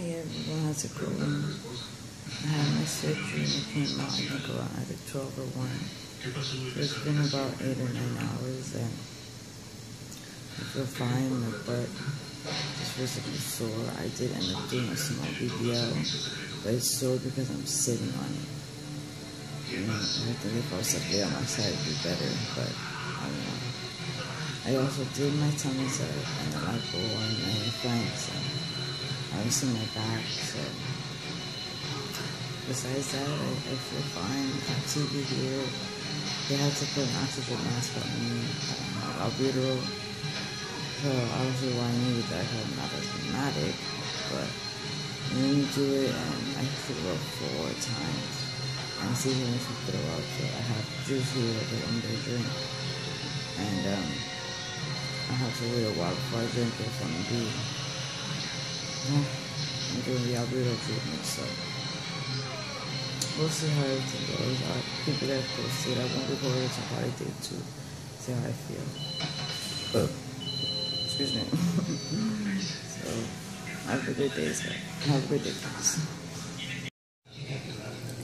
Hey everyone, how's it going? I had my surgery and it came out, I think around either 12 or 1. So it's been about 8 or 9 hours and I feel fine. My butt is physically sore. I did end up doing a small BBL, but it's sore because I'm sitting on it. You know, I think if I was up there on my side it'd be better, but I don't know. I also did my tummy tuck and the lipo and my flanks and obviously my back, so besides that, I feel fine. I have TV here. They had to put an oxygen mask on me, albuterol. So obviously why I needed that, because I'm not as dramatic, but when you do it, and I threw up 4 times. And it's easy when you throw up, so I have juice here that I'm going to drink. And I have to wait a while before I drink it from the I'm doing the albuterol treatment, so we'll see how everything goes. I'll keep it as posted. I won't record it until probably day 2. See how I feel. Excuse me. So have a good day, guys. Have a good day, guys.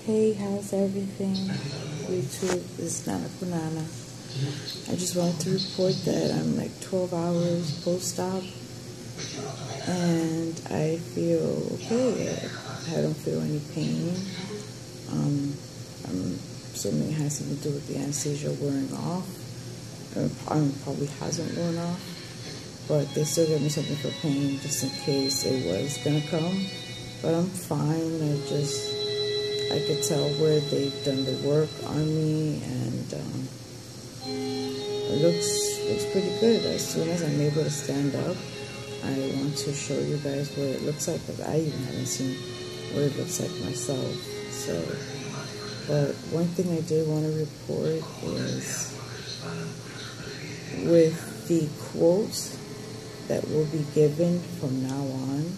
Hey, how's everything? YouTube, this is Nana Punana. I just wanted to report that I'm like 12 hours post-op. And I feel okay. I don't feel any pain. I'm assuming it has something to do with the anesthesia wearing off. Probably hasn't worn off. But they still gave me something for pain just in case it was going to come. But I'm fine. I could tell where they've done the work on me. And it looks pretty good. As soon as I'm able to stand up, I want to show you guys what it looks like, because I even haven't seen what it looks like myself. So, but one thing I did want to report is with the quotes that will be given from now on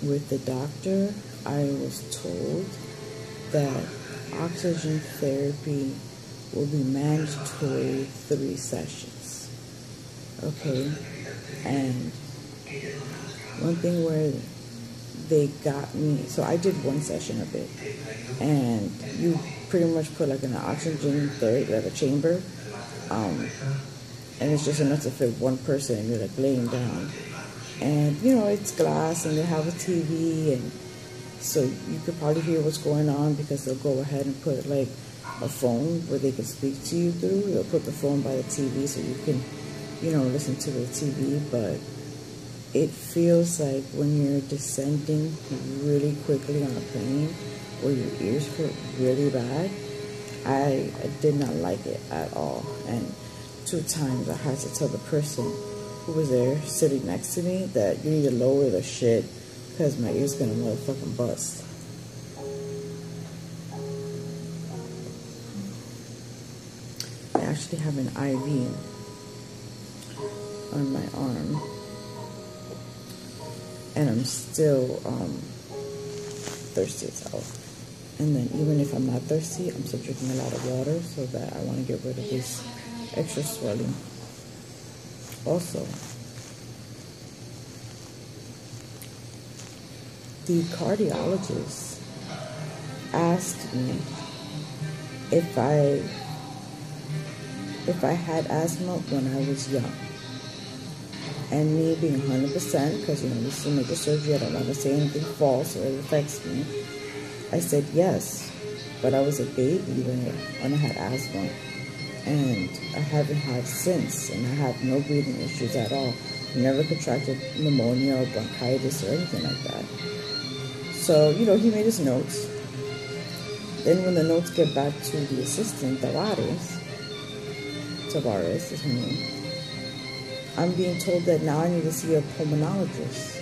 with the doctor, I was told that oxygen therapy will be mandatory 3 sessions. Okay? And one thing where they got me, so I did 1 session of it, and you pretty much put like an oxygen therapy, like a chamber, and it's just enough to fit 1 person, and you're like laying down, and you know it's glass, and they have a TV, and so you could probably hear what's going on because they'll go ahead and put like a phone where they can speak to you through. They'll put the phone by the TV so you can, you know, listen to the TV, but it feels like when you're descending really quickly on a plane where your ears hurt really bad. I did not like it at all. And 2 times I had to tell the person who was there sitting next to me that you need to lower the shit because my ear's gonna motherfucking bust. I actually have an IV on my arm, and I'm still thirsty as hell. And then even if I'm not thirsty, I'm still drinking a lot of water so that I want to get rid of this extra swelling. Also, the cardiologist asked me if I had asthma when I was young. And me being 100%, because, you know, this is a major surgery, I don't want to say anything false or it affects me. I said yes, but I was a baby when I had asthma. And I haven't had since, and I have no breathing issues at all. Never contracted pneumonia or bronchitis or anything like that. So, you know, he made his notes. Then when the notes get back to the assistant, Tavares is her name, I'm being told that now I need to see a pulmonologist.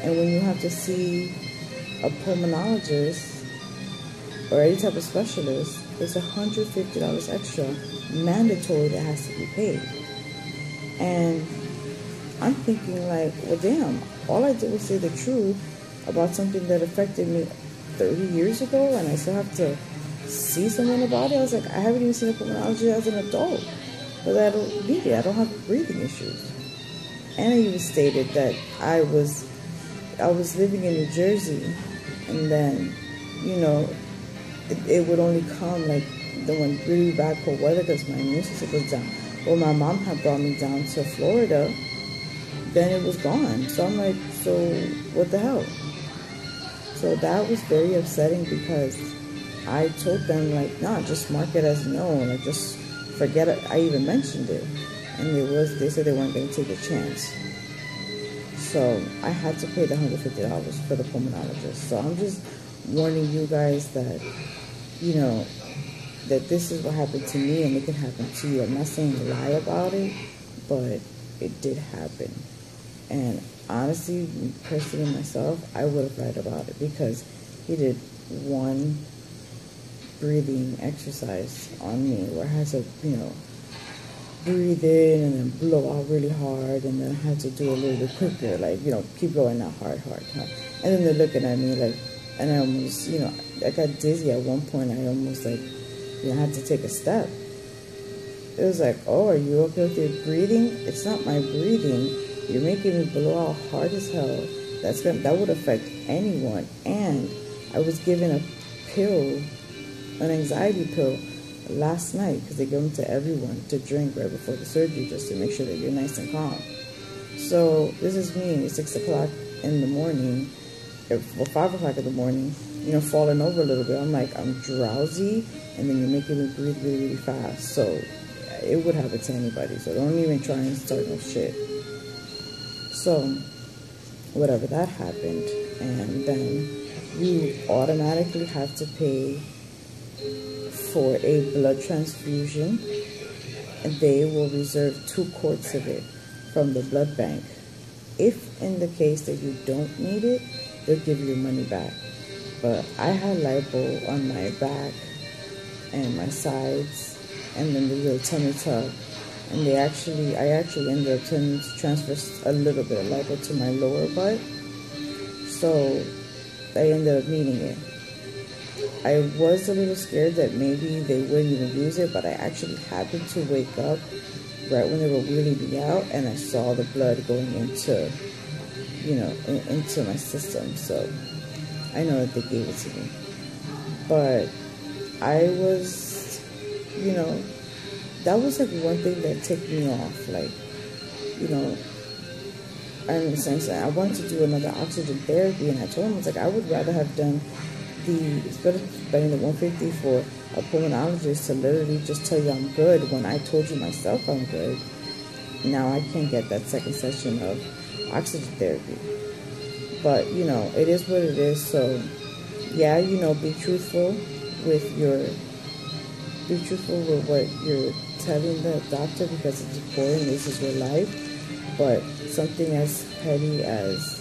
And when you have to see a pulmonologist or any type of specialist, there's $150 extra mandatory that has to be paid. And I'm thinking like, well damn, all I did was say the truth about something that affected me 30 years ago, and I still have to see someone about it. I was like, I haven't even seen a pulmonologist as an adult. But I don't need it. I don't have breathing issues. And I even stated that I was I was living in New Jersey, and then, you know, it would only come like when really bad cold weather because my immune system was down. Well, my mom had brought me down to Florida, then it was gone. So I'm like, so what the hell? So that was very upsetting because I told them, like, nah, just mark it as no, like, just forget it. I even mentioned it, and they said they weren't going to take a chance. So I had to pay the $150 for the pulmonologist. So I'm just warning you guys that, you know, that this is what happened to me and it can happen to you. I'm not saying lie about it, but it did happen. And honestly, personally myself, I would have lied about it because he did one breathing exercise on me where I had to, you know, breathe in and then blow out really hard, and then I had to do a little bit quicker, like, you know, keep going out hard. And then they're looking at me like, and I almost, you know, I got dizzy at one point. I almost, like, you know, had to take a step. It was like, oh, are you okay with your breathing? It's not my breathing. You're making me blow out hard as hell. That would affect anyone. And I was given a pill, an anxiety pill, last night, because they give them to everyone to drink right before the surgery just to make sure that you're nice and calm. So this is me at 6 o'clock in the morning, or 5 o'clock in the morning, you know, falling over a little bit. I'm like, I'm drowsy, and then you're making me breathe really, really fast. So it would happen to anybody. So don't even try and start no shit. So whatever, that happened, and then you automatically have to pay for a blood transfusion, and they will reserve 2 quarts of it from the blood bank. If in the case that you don't need it, they'll give you your money back. But I had lipo on my back and my sides, and then the little tummy tuck, and I actually ended up turning to transfer a little bit of lipo to my lower butt, so I ended up needing it. I was a little scared that maybe they wouldn't even use it, but I actually happened to wake up right when they were wheeling me out, and I saw the blood going into, you know, into my system. So I know that they gave it to me. But I was, you know, that was like one thing that ticked me off. Like, you know, in the sense that I wanted to do another oxygen therapy, and I told him, I was like, I would rather have done instead of spending the $150 for a pulmonologist to literally just tell you I'm good when I told you myself I'm good. Now I can't get that second session of oxygen therapy. But, you know, it is what it is. So yeah, you know, be truthful with what you're telling the doctor, because it's important. This is your life. But something as petty as,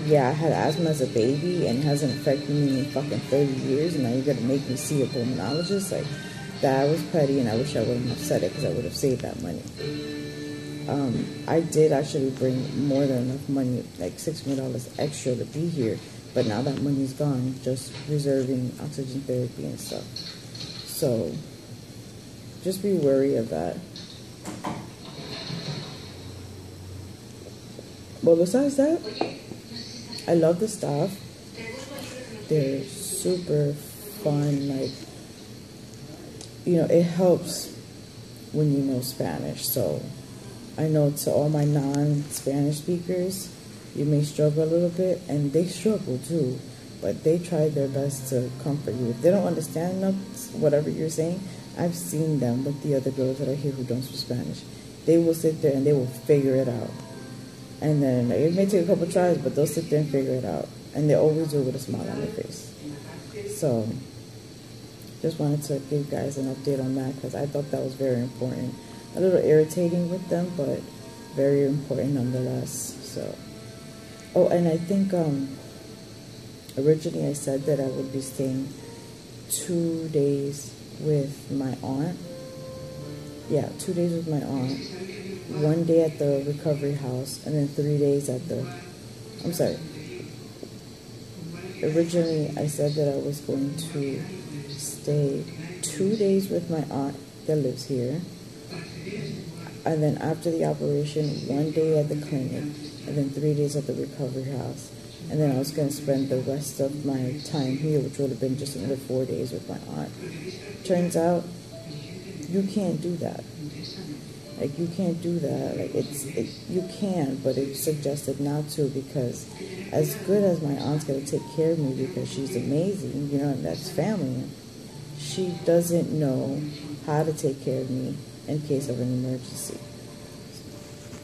yeah, I had asthma as a baby and it hasn't affected me in fucking 30 years, and now you're gonna make me see a pulmonologist? Like, that was petty, and I wish I wouldn't have said it, because I would have saved that money. I did actually bring more than enough money, like $600 extra to be here, but now that money's gone, just reserving oxygen therapy and stuff. So just be wary of that. But besides that, I love the staff. They're super fun. Like, you know, it helps when you know Spanish. So I know to all my non-Spanish speakers, you may struggle a little bit, and they struggle too, but they try their best to comfort you. If they don't understand enough, whatever you're saying, I've seen them with the other girls that are here who don't speak Spanish. They will sit there and they will figure it out. And then it may take a couple tries, but they'll sit there and figure it out. And they always do it with a smile on their face. So just wanted to give you guys an update on that, because I thought that was very important. A little irritating with them, but very important nonetheless. So, oh, and I think originally I said that I would be staying 2 days with my aunt. Yeah, 2 days with my aunt. 1 day at the recovery house, and then 3 days at the, I'm sorry. Originally, I said that I was going to stay 2 days with my aunt that lives here. And then after the operation, 1 day at the clinic, and then 3 days at the recovery house. And then I was going to spend the rest of my time here, which would have been just another 4 days with my aunt. Turns out, you can't do that. Like, you can't do that. Like, you can, but it's suggested not to, because as good as my aunt's going to take care of me because she's amazing, you know, and that's family, she doesn't know how to take care of me in case of an emergency.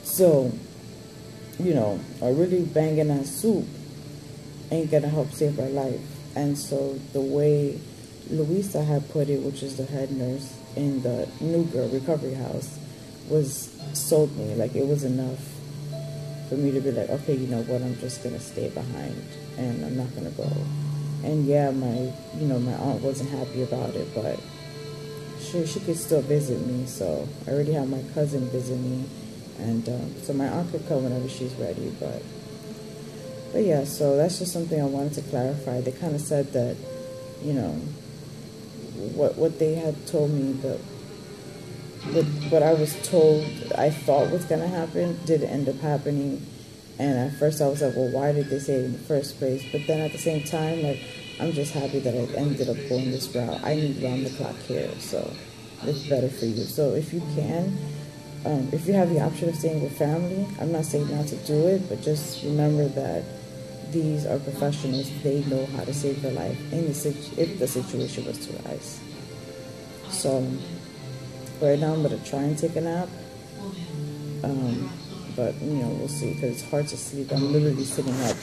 So, you know, a really banging ass soup ain't going to help save her life. And so the way Louisa had put it, which is the head nurse in the New Girl recovery house, was sold me. Like, it was enough for me to be like, okay, you know what, I'm just gonna stay behind and I'm not gonna go. And yeah, my aunt wasn't happy about it, but she could still visit me. So I already have my cousin visit me, and so my aunt could come whenever she's ready. But yeah, so that's just something I wanted to clarify. They kind of said that, you know, what they had told me, that what I was told I thought was going to happen did end up happening. And at first I was like, well, why did they say it in the first place? But then at the same time, like, I'm just happy that I ended up going this route. I need round-the-clock care, so it's better for you. So if you can, if you have the option of staying with family, I'm not saying not to do it, but just remember that these are professionals. They know how to save your life if the situation was to rise. So right now I'm going to try and take a nap. But, you know, we'll see, because it's hard to sleep. I'm literally sitting up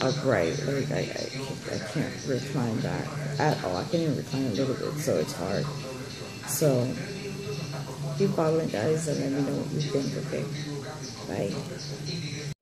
upright. Like, I can't recline back at all. I can't even recline a little bit, so it's hard. So keep following, guys, and let me know what you think, okay? Bye.